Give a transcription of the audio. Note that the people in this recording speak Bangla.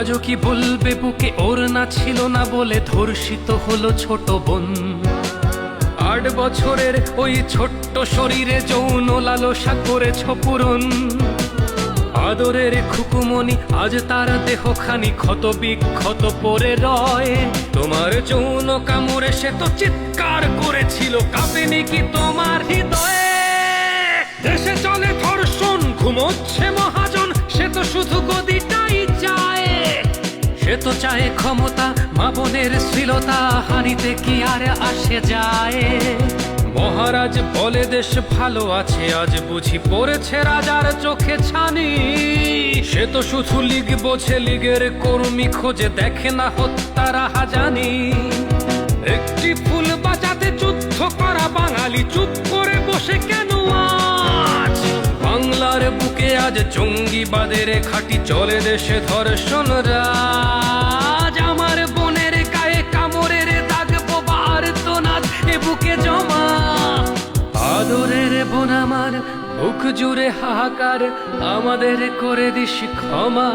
আজও কি বলবে বুকে ওর না ছিল না বলে ধর্ষিত হলো ছোট বোন। 8 বছরের ওই ছোট্ট শরীরে যৌন লালসা করেছ পূরণ। আদরের খুকুমনি আজ তার দেহখানি ক্ষত বিক্ষত পড়ে রয়। তোমার যৌন কামড়ে সে তো চিৎকার করেছিল, কাঁপেনি কি তোমার হৃদয়ে? দেশে চলে ধর্ষণ, ঘুমোচ্ছে মহাজন, সে তো শুধু গদিটাই চায়। সে তো চায় ক্ষমতা, মা বোনের শ্লীলতা হানিতে কি আর আসে যায়? মহারাজ বলে দেশ ভালো আছে, আজ বুঝি পড়েছে রাজার চোখে ছানি। সে তো শুধু লীগ বোঝে, লীগের কর্মী খোঁজে, দেখে না হত্যার হাজানি। একটি ফুল বাঁচাতে যুদ্ধ করা বাঙালি চুপ করে বসে কেন আজ? বাংলার বুকে আজ জঙ্গিবাদের খাঁটি চলে, দেশে ধর্ষণ রাজ। আমার বোনের গায়ে কামড়ের দাগ, বোবার তো নাচ এ বুকে জমা। আদরের বোন আমার, বুক জুড়ে হাহাকার, আমাদের করে দিস ক্ষমা।